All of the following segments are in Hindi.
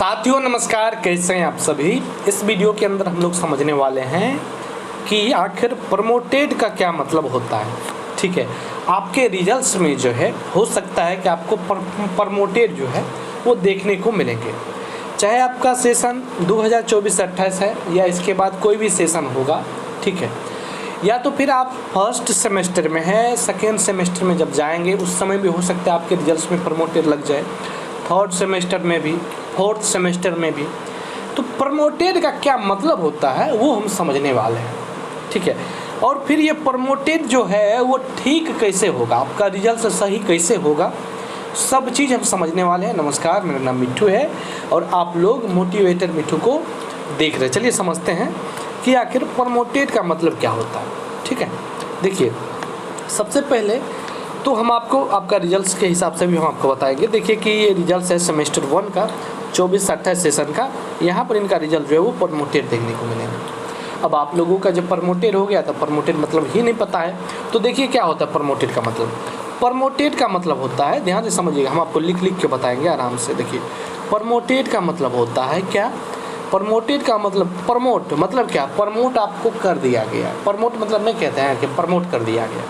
साथियों नमस्कार, कैसे हैं आप सभी। इस वीडियो के अंदर हम लोग समझने वाले हैं कि आखिर प्रमोटेड का क्या मतलब होता है। ठीक है, आपके रिजल्ट्स में जो है हो सकता है कि आपको प्रमोटेड जो है वो देखने को मिलेंगे, चाहे आपका सेशन 2024-28 है या इसके बाद कोई भी सेशन होगा। ठीक है, या तो फिर आप फर्स्ट सेमेस्टर में हैं, सेकेंड सेमेस्टर में जब जाएंगे उस समय भी हो सकता है आपके रिजल्ट्स में प्रमोटेड लग जाए, थर्ड सेमेस्टर में भी, फोर्थ सेमेस्टर में भी। तो प्रमोटेड का क्या मतलब होता है वो हम समझने वाले हैं। ठीक है, और फिर ये प्रमोटेड जो है वो ठीक कैसे होगा, आपका रिजल्ट सही कैसे होगा, सब चीज़ हम समझने वाले हैं। नमस्कार, मेरा नाम मिट्ठू है और आप लोग मोटिवेटर मिट्ठू को देख रहे हैं। चलिए समझते हैं कि आखिर प्रमोटेड का मतलब क्या होता है। ठीक है, देखिए सबसे पहले तो हम आपको आपका रिजल्ट्स के हिसाब से भी हम आपको बताएंगे। देखिए कि ये रिजल्ट्स है सेमेस्टर 1 का 24-28 सेशन का। यहाँ पर इनका रिजल्ट जो है वो प्रमोटेड देखने को मिलेगा। अब आप लोगों का जब प्रमोटेड हो गया तो प्रमोटेड मतलब ही नहीं पता है, तो देखिए क्या होता है प्रमोटेड का मतलब। प्रमोटेड का मतलब होता है, ध्यान से समझिएगा, हम आपको लिख के बताएंगे आराम से। देखिए प्रमोटेड का मतलब होता है क्या, प्रमोटेड का मतलब प्रमोट मतलब क्या, प्रमोट आपको कर दिया गया। प्रमोट मतलब नहीं कहते हैं कि प्रमोट कर दिया गया।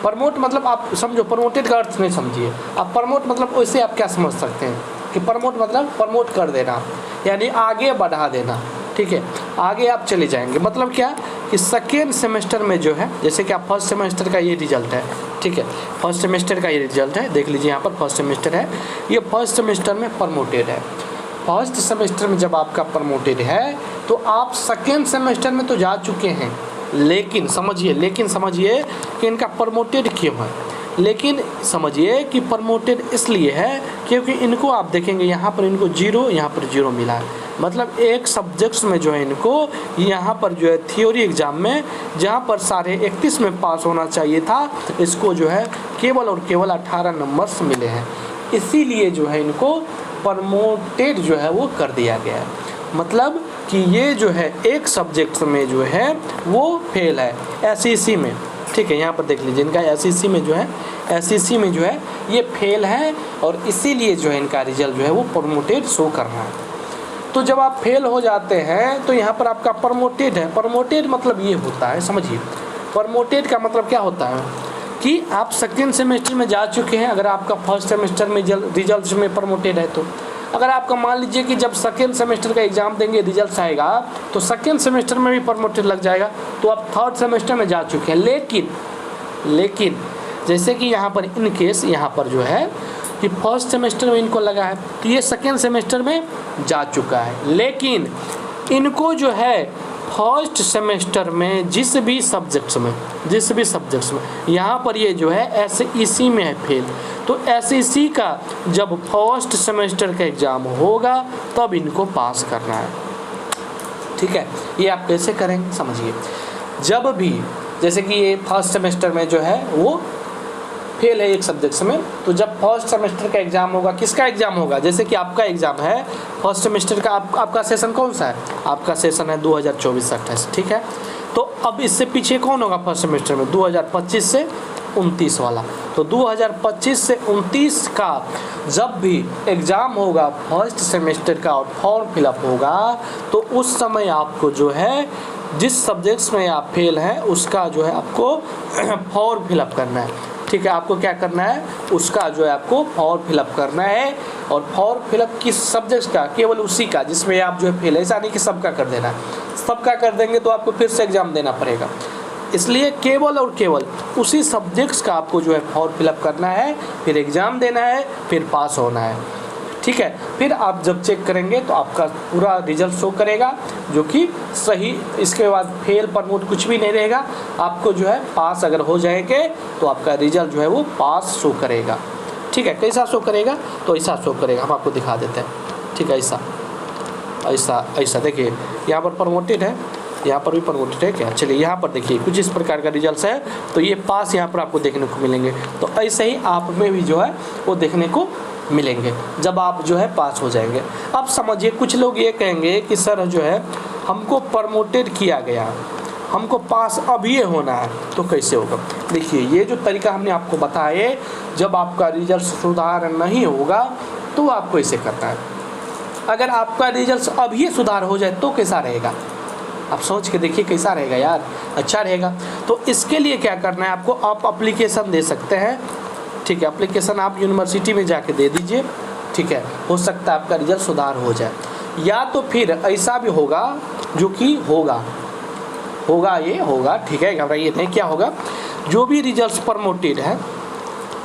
प्रमोट मतलब आप समझो, प्रमोटेड का अर्थ नहीं समझिए आप। प्रमोट मतलब वैसे आप क्या समझ सकते हैं कि प्रमोट मतलब प्रमोट कर देना, यानी आगे बढ़ा देना। ठीक है, आगे आप चले जाएंगे। मतलब क्या कि सेकेंड सेमेस्टर में जो है, जैसे कि आप फर्स्ट सेमेस्टर का ये रिजल्ट है। ठीक है, फर्स्ट सेमेस्टर का ये रिजल्ट है, देख लीजिए यहाँ पर फर्स्ट सेमेस्टर है, ये फर्स्ट सेमेस्टर में प्रमोटेड है। फर्स्ट सेमेस्टर में जब आपका प्रमोटेड है तो आप सेकेंड सेमेस्टर में तो जा चुके हैं, लेकिन समझिए कि इनका प्रमोटेड क्यों है। लेकिन समझिए कि प्रमोटेड इसलिए है क्योंकि इनको आप देखेंगे यहाँ पर इनको 0, यहाँ पर 0 मिला है। मतलब एक सब्जेक्ट्स में जो है इनको यहाँ पर जो है थ्योरी एग्ज़ाम में जहाँ पर 31.5 में पास होना चाहिए था, इसको जो है केवल और केवल 18 नंबर्स मिले हैं। इसीलिए जो है इनको प्रमोटेड जो है वो कर दिया गया है। मतलब कि ये जो है एक सब्जेक्ट में जो है वो फेल है एसईसी में। ठीक है, यहाँ पर देख लीजिए इनका एसईसी में जो है ये फेल है और इसीलिए जो है इनका रिजल्ट जो है वो प्रमोटेड शो कर रहा है। तो जब आप फेल हो जाते हैं तो यहाँ पर आपका प्रमोटेड है। प्रमोटेड मतलब ये होता है, समझिए प्रमोटेड का मतलब क्या होता है कि आप सेकेंड सेमेस्टर में जा चुके हैं। अगर आपका फर्स्ट सेमेस्टर में रिजल्ट में प्रमोटेड है तो अगर आपका मान लीजिए कि जब सेकेंड सेमेस्टर का एग्ज़ाम देंगे, रिजल्ट आएगा तो सेकेंड सेमेस्टर में भी प्रमोटेड लग जाएगा, तो आप थर्ड सेमेस्टर में जा चुके हैं। लेकिन जैसे कि यहाँ पर इन केस यहाँ पर जो है कि फर्स्ट सेमेस्टर में इनको लगा है तो ये सेकेंड सेमेस्टर में जा चुका है, लेकिन इनको जो है फर्स्ट सेमेस्टर में जिस भी सब्जेक्ट्स में यहाँ पर ये जो है एसईसी में है फेल, तो एसईसी का जब फर्स्ट सेमेस्टर का एग्ज़ाम होगा तब इनको पास करना है। ठीक है, ये आप कैसे करेंगे समझिए। जब भी जैसे कि ये फर्स्ट सेमेस्टर में जो है वो फेल है एक सब्जेक्ट्स में, तो जब फर्स्ट सेमेस्टर का एग्ज़ाम होगा, किसका एग्ज़ाम होगा, जैसे कि आपका एग्ज़ाम है फर्स्ट सेमेस्टर का, आपका सेशन कौन सा है, आपका सेशन है 2024-28। ठीक है, तो अब इससे पीछे कौन होगा फर्स्ट सेमेस्टर में, 2025 से 29 वाला। तो 2025 से 29 का जब भी एग्ज़ाम होगा फर्स्ट सेमेस्टर का और फॉर्म फिलअप होगा, तो उस समय आपको जो है जिस सब्जेक्ट्स में आप फेल हैं उसका जो है आपको फॉर्म फिलअप करना है। ठीक है, आपको क्या करना है, उसका जो है आपको फॉर्म फिलअप करना है। और फॉर्म फिलअप किस सब्जेक्ट्स का, केवल उसी का जिसमें आप जो है फेल है, ऐसा नहीं कि सबका कर देना है। सबका कर देंगे तो आपको फिर से एग्ज़ाम देना पड़ेगा, इसलिए केवल और केवल उसी सब्जेक्ट्स का आपको जो है फॉर्म फिलअप करना है, फिर एग्ज़ाम देना है, फिर पास होना है। ठीक है, फिर आप जब चेक करेंगे तो आपका पूरा रिजल्ट शो करेगा जो कि सही, इसके बाद फेल प्रमोट कुछ भी नहीं रहेगा। आपको जो है पास अगर हो जाएंगे तो आपका रिजल्ट जो है वो पास शो करेगा। ठीक है, कैसा शो करेगा, तो ऐसा शो करेगा, हम आपको दिखा देते हैं। ठीक है, ऐसा देखिए यहाँ पर प्रमोटेड है, यहाँ पर भी प्रमोटेड है क्या। चलिए यहाँ पर देखिए कुछ इस प्रकार का रिजल्ट है, तो ये पास यहाँ पर आपको देखने को मिलेंगे। तो ऐसे ही आप में भी जो है वो देखने को मिलेंगे जब आप जो है पास हो जाएंगे। अब समझिए कुछ लोग ये कहेंगे कि सर जो है हमको प्रमोटेड किया गया, हमको पास अब ये होना है, तो कैसे होगा। देखिए ये जो तरीका हमने आपको बताया, जब आपका रिजल्ट सुधार नहीं होगा तो आपको ऐसे करना है। अगर आपका रिजल्ट अभी सुधार हो जाए तो कैसा रहेगा, आप सोच के देखिए कैसा रहेगा यार, अच्छा रहेगा। तो इसके लिए क्या करना है आपको, आप एप्लीकेशन दे सकते हैं, ठीक है। एप्लीकेशन आप यूनिवर्सिटी में जाके दे दीजिए, ठीक है। हो सकता है आपका रिजल्ट सुधार हो जाए। या तो फिर ऐसा भी होगा, जो कि होगा, ये होगा, ठीक है, घबराइए नहीं। क्या होगा, जो भी रिजल्ट प्रमोटेड है,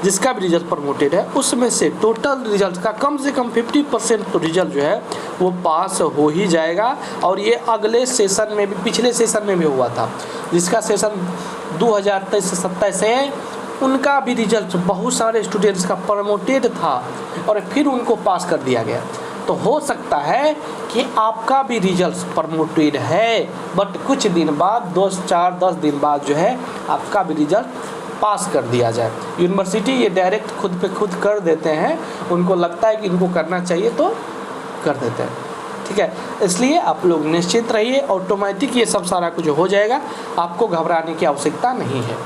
जिसका भी रिजल्ट प्रमोटेड है, उसमें से टोटल रिजल्ट का कम से कम 50% तो रिजल्ट जो है वो पास हो ही जाएगा। और ये अगले सेशन में भी, पिछले सेशन में भी हुआ था, जिसका सेशन 2023 से 27 है, उनका भी रिजल्ट बहुत सारे स्टूडेंट्स का प्रमोटेड था और फिर उनको पास कर दिया गया। तो हो सकता है कि आपका भी रिजल्ट प्रमोटेड है, बट कुछ दिन बाद, 2-4-10 दिन बाद जो है आपका भी रिजल्ट पास कर दिया जाए। यूनिवर्सिटी ये डायरेक्ट खुद पे खुद कर देते हैं, उनको लगता है कि इनको करना चाहिए तो कर देते हैं, ठीक है। इसलिए आप लोग निश्चित रहिए, ऑटोमेटिक ये सब सारा कुछ हो जाएगा, आपको घबराने की आवश्यकता नहीं है।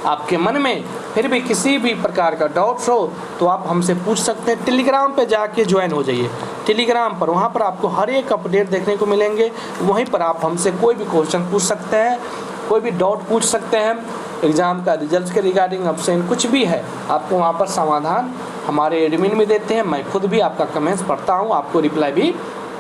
आपके मन में फिर भी किसी भी प्रकार का डाउट्स हो तो आप हमसे पूछ सकते हैं। टेलीग्राम पे जाके ज्वाइन हो जाइए, टेलीग्राम पर, वहाँ पर आपको हर एक अपडेट देखने को मिलेंगे। वहीं पर आप हमसे कोई भी क्वेश्चन पूछ सकते हैं, कोई भी डाउट पूछ सकते हैं, एग्ज़ाम का रिजल्ट के रिगार्डिंग, अब्सेंट कुछ भी है, आपको वहाँ पर समाधान हमारे एडमिन में देते हैं। मैं खुद भी आपका कमेंट्स पढ़ता हूँ, आपको रिप्लाई भी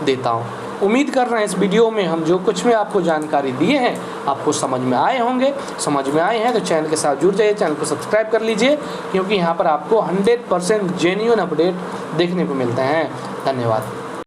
देता हूँ। उम्मीद कर रहे हैं इस वीडियो में हम जो कुछ भी आपको जानकारी दिए हैं आपको समझ में आए होंगे। समझ में आए हैं तो चैनल के साथ जुड़ जाइए, चैनल को सब्सक्राइब कर लीजिए, क्योंकि यहाँ पर आपको 100% जेन्युइन अपडेट देखने को मिलते हैं। धन्यवाद।